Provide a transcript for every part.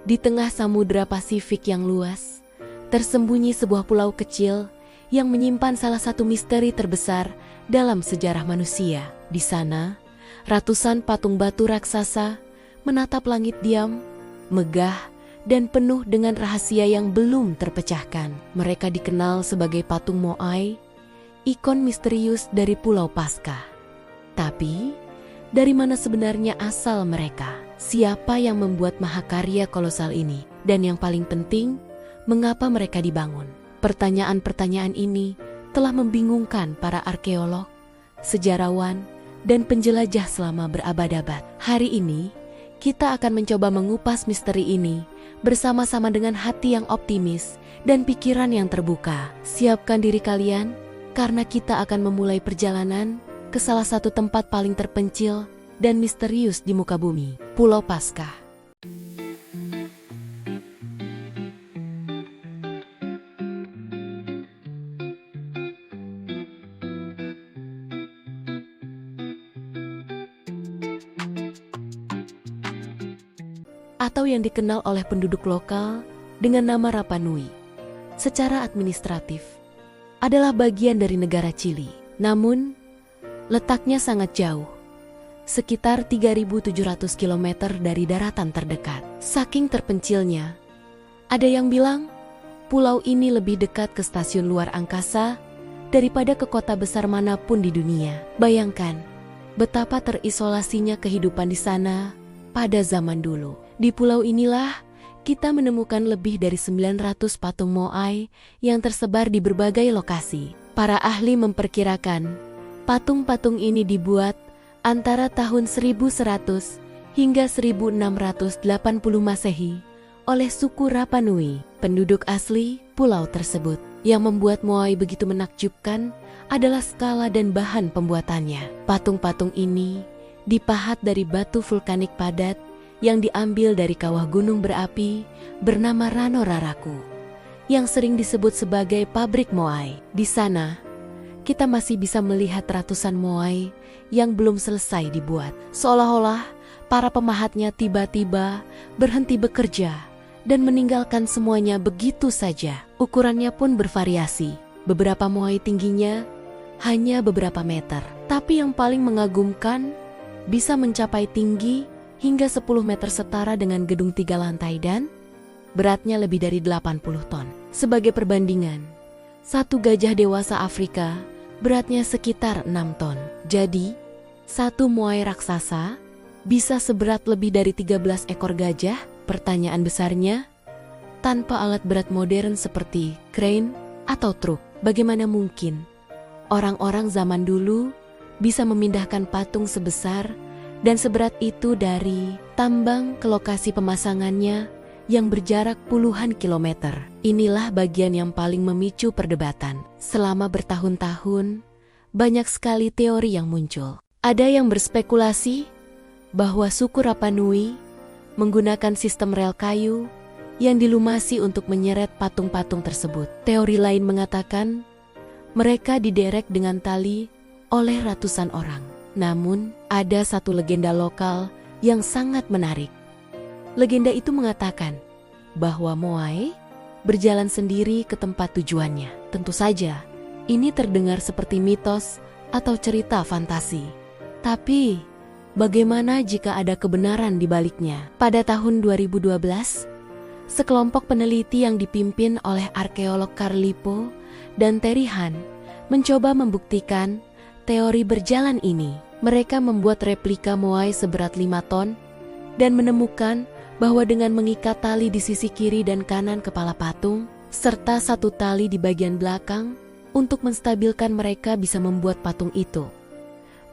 Di tengah Samudra Pasifik yang luas, tersembunyi sebuah pulau kecil yang menyimpan salah satu misteri terbesar dalam sejarah manusia. Di sana, ratusan patung batu raksasa menatap langit diam, megah, dan penuh dengan rahasia yang belum terpecahkan. Mereka dikenal sebagai patung Moai, ikon misterius dari Pulau Paskah. Tapi, dari mana sebenarnya asal mereka? Siapa yang membuat mahakarya kolosal ini? Dan yang paling penting, mengapa mereka dibangun? Pertanyaan-pertanyaan ini telah membingungkan para arkeolog, sejarawan, dan penjelajah selama berabad-abad. Hari ini, kita akan mencoba mengupas misteri ini bersama-sama dengan hati yang optimis dan pikiran yang terbuka. Siapkan diri kalian, karena kita akan memulai perjalanan ke salah satu tempat paling terpencil dan misterius di muka bumi, Pulau Paskah. Atau yang dikenal oleh penduduk lokal dengan nama Rapa Nui. Secara administratif, adalah bagian dari negara Chili. Namun, letaknya sangat jauh, sekitar 3.700 km dari daratan terdekat. Saking terpencilnya, ada yang bilang pulau ini lebih dekat ke stasiun luar angkasa daripada ke kota besar manapun di dunia. Bayangkan betapa terisolasinya kehidupan di sana pada zaman dulu. Di pulau inilah kita menemukan lebih dari 900 patung Moai yang tersebar di berbagai lokasi. Para ahli memperkirakan patung-patung ini dibuat antara tahun 1100 hingga 1680 Masehi oleh suku Rapa Nui, penduduk asli pulau tersebut. Yang membuat Moai begitu menakjubkan adalah skala dan bahan pembuatannya. Patung-patung ini dipahat dari batu vulkanik padat yang diambil dari kawah gunung berapi bernama Rano Raraku, yang sering disebut sebagai pabrik Moai. Di sana, kita masih bisa melihat ratusan Moai yang belum selesai dibuat. Seolah-olah para pemahatnya tiba-tiba berhenti bekerja dan meninggalkan semuanya begitu saja. Ukurannya pun bervariasi. Beberapa Moai tingginya hanya beberapa meter, tapi yang paling mengagumkan bisa mencapai tinggi hingga 10 meter setara dengan gedung 3 lantai dan beratnya lebih dari 80 ton. Sebagai perbandingan, satu gajah dewasa Afrika beratnya sekitar 6 ton. Jadi, satu Moai raksasa bisa seberat lebih dari 13 ekor gajah. Pertanyaan besarnya, tanpa alat berat modern seperti crane atau truk, bagaimana mungkin orang-orang zaman dulu bisa memindahkan patung sebesar dan seberat itu dari tambang ke lokasi pemasangannya yang berjarak puluhan kilometer? Inilah bagian yang paling memicu perdebatan. Selama bertahun-tahun, banyak sekali teori yang muncul. Ada yang berspekulasi bahwa suku Rapa Nui menggunakan sistem rel kayu yang dilumasi untuk menyeret patung-patung tersebut. Teori lain mengatakan mereka diderek dengan tali oleh ratusan orang. Namun, ada satu legenda lokal yang sangat menarik. Legenda itu mengatakan bahwa Moai berjalan sendiri ke tempat tujuannya. Tentu saja, ini terdengar seperti mitos atau cerita fantasi. Tapi, bagaimana jika ada kebenaran di baliknya? Pada tahun 2012, sekelompok peneliti yang dipimpin oleh arkeolog Carl Lippo dan Terry Han mencoba membuktikan teori berjalan ini. Mereka membuat replika Moai seberat 5 ton dan menemukan bahwa dengan mengikat tali di sisi kiri dan kanan kepala patung, serta satu tali di bagian belakang untuk menstabilkan, mereka bisa membuat patung itu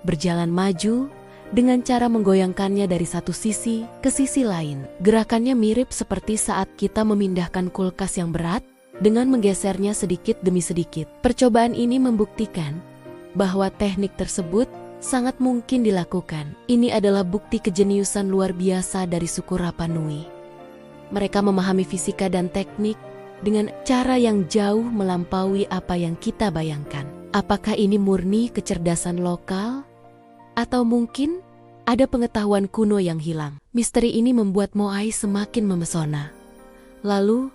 berjalan maju dengan cara menggoyangkannya dari satu sisi ke sisi lain. Gerakannya mirip seperti saat kita memindahkan kulkas yang berat dengan menggesernya sedikit demi sedikit. Percobaan ini membuktikan bahwa teknik tersebut sangat mungkin dilakukan. Ini adalah bukti kejeniusan luar biasa dari suku Rapa Nui. Mereka memahami fisika dan teknik dengan cara yang jauh melampaui apa yang kita bayangkan. Apakah ini murni kecerdasan lokal? Atau mungkin Ada pengetahuan kuno yang hilang. Misteri ini membuat Moai semakin memesona. Lalu,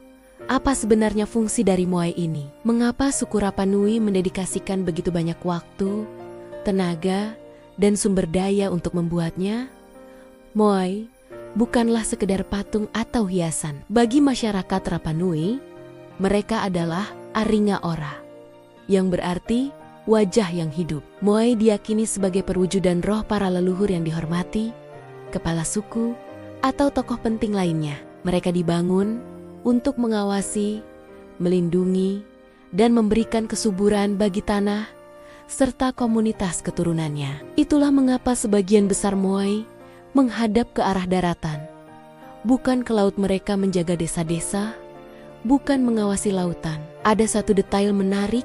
apa sebenarnya fungsi dari Moai ini? Mengapa suku Rapa Nui mendedikasikan begitu banyak waktu, tenaga, dan sumber daya untuk membuatnya? Moai bukanlah sekedar patung atau hiasan. Bagi masyarakat Rapa Nui, mereka adalah Aringa Ora, yang berarti wajah yang hidup. Moai diyakini sebagai perwujudan roh para leluhur yang dihormati, kepala suku, atau tokoh penting lainnya. Mereka dibangun untuk mengawasi, melindungi, dan memberikan kesuburan bagi tanah, serta komunitas keturunannya. Itulah mengapa sebagian besar Moai menghadap ke arah daratan, bukan ke laut. Mereka menjaga desa-desa, bukan mengawasi lautan. Ada satu detail menarik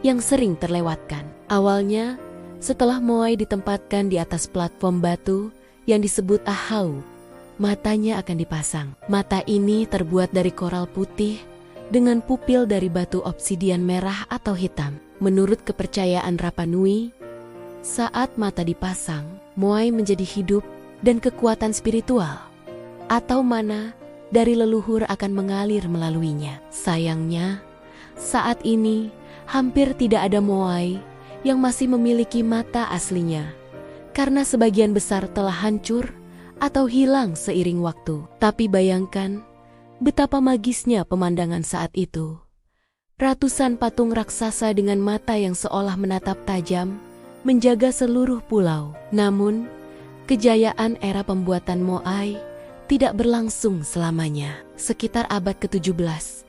yang sering terlewatkan. Awalnya, setelah Moai ditempatkan di atas platform batu yang disebut Ahau, matanya akan dipasang. Mata ini terbuat dari koral putih dengan pupil dari batu obsidian merah atau hitam. Menurut kepercayaan Rapa Nui, saat mata dipasang, Moai menjadi hidup dan kekuatan spiritual atau mana dari leluhur akan mengalir melaluinya. Sayangnya, saat ini hampir tidak ada Moai yang masih memiliki mata aslinya, karena sebagian besar telah hancur atau hilang seiring waktu. Tapi bayangkan betapa magisnya pemandangan saat itu. Ratusan patung raksasa dengan mata yang seolah menatap tajam menjaga seluruh pulau. Namun, kejayaan era pembuatan Moai tidak berlangsung selamanya. Sekitar abad ke-17,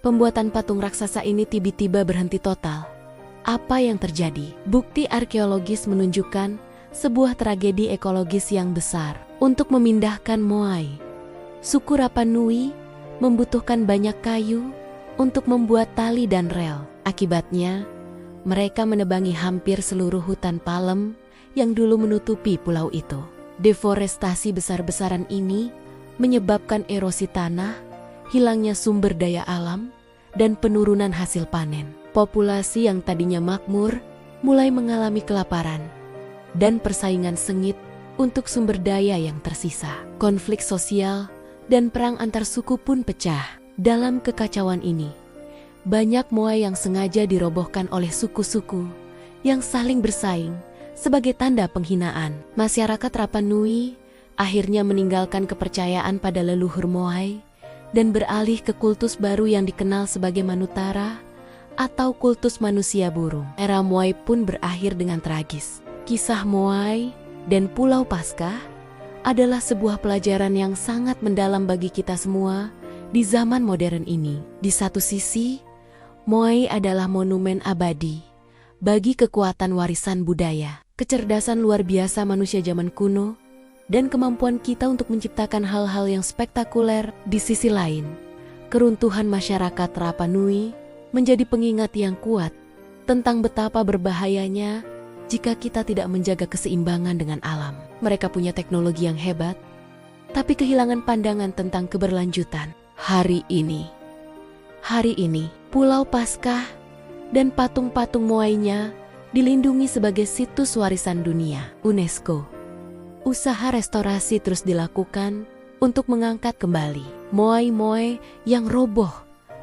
pembuatan patung raksasa ini tiba-tiba berhenti total. Apa yang terjadi? Bukti arkeologis menunjukkan sebuah tragedi ekologis yang besar. Untuk memindahkan Moai, suku Rapa Nui membutuhkan banyak kayu untuk membuat tali dan rel. Akibatnya, mereka menebangi hampir seluruh hutan palem yang dulu menutupi pulau itu. Deforestasi besar-besaran ini menyebabkan erosi tanah, hilangnya sumber daya alam, dan penurunan hasil panen. Populasi yang tadinya makmur mulai mengalami kelaparan dan persaingan sengit untuk sumber daya yang tersisa. Konflik sosial dan perang antar suku pun pecah. Dalam kekacauan ini, banyak Moai yang sengaja dirobohkan oleh suku-suku yang saling bersaing sebagai tanda penghinaan. Masyarakat Rapa Nui akhirnya meninggalkan kepercayaan pada leluhur Moai dan beralih ke kultus baru yang dikenal sebagai Manutara atau kultus manusia burung. Era Moai pun berakhir dengan tragis. Kisah Moai dan Pulau Paskah adalah sebuah pelajaran yang sangat mendalam bagi kita semua di zaman modern ini. Di satu sisi, Moai adalah monumen abadi bagi kekuatan warisan budaya, kecerdasan luar biasa manusia zaman kuno, dan kemampuan kita untuk menciptakan hal-hal yang spektakuler. Di sisi lain, keruntuhan masyarakat Rapa Nui menjadi pengingat yang kuat tentang betapa berbahayanya jika kita tidak menjaga keseimbangan dengan alam. Mereka punya teknologi yang hebat, tapi kehilangan pandangan tentang keberlanjutan. Hari ini, Pulau Paskah dan patung-patung Moainya dilindungi sebagai situs warisan dunia UNESCO. Usaha restorasi terus dilakukan untuk mengangkat kembali Moai-Moai yang roboh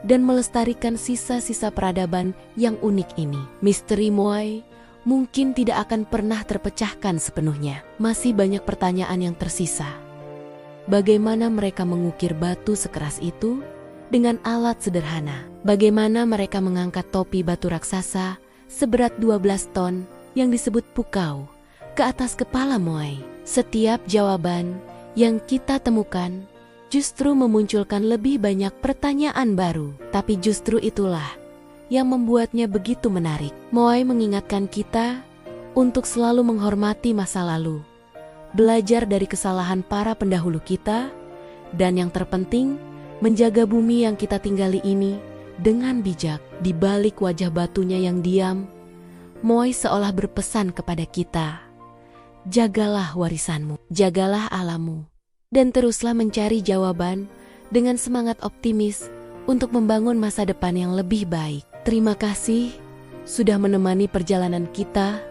dan melestarikan sisa-sisa peradaban yang unik ini. Misteri Moai mungkin tidak akan pernah terpecahkan sepenuhnya. Masih banyak pertanyaan yang tersisa. Bagaimana mereka mengukir batu sekeras itu dengan alat sederhana? Bagaimana mereka mengangkat topi batu raksasa seberat 12 ton yang disebut pukau ke atas kepala Moai? Setiap jawaban yang kita temukan justru memunculkan lebih banyak pertanyaan baru. Tapi justru itulah yang membuatnya begitu menarik. Moai mengingatkan kita untuk selalu menghormati masa lalu, belajar dari kesalahan para pendahulu kita, dan yang terpenting, menjaga bumi yang kita tinggali ini dengan bijak. Di balik wajah batunya yang diam, Moai seolah berpesan kepada kita, jagalah warisanmu, jagalah alammu, dan teruslah mencari jawaban dengan semangat optimis untuk membangun masa depan yang lebih baik. Terima kasih sudah menemani perjalanan kita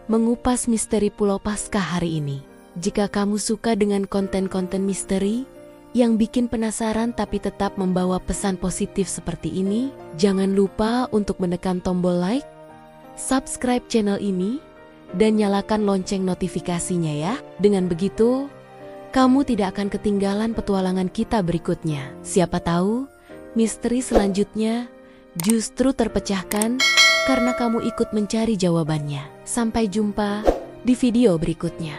mengupas misteri Pulau Paskah hari ini. Jika kamu suka dengan konten-konten misteri yang bikin penasaran tapi tetap membawa pesan positif seperti ini, jangan lupa untuk menekan tombol like, subscribe channel ini, dan nyalakan lonceng notifikasinya ya. Dengan begitu, kamu tidak akan ketinggalan petualangan kita berikutnya. Siapa tahu, misteri selanjutnya justru terpecahkan karena kamu ikut mencari jawabannya. Sampai jumpa di video berikutnya.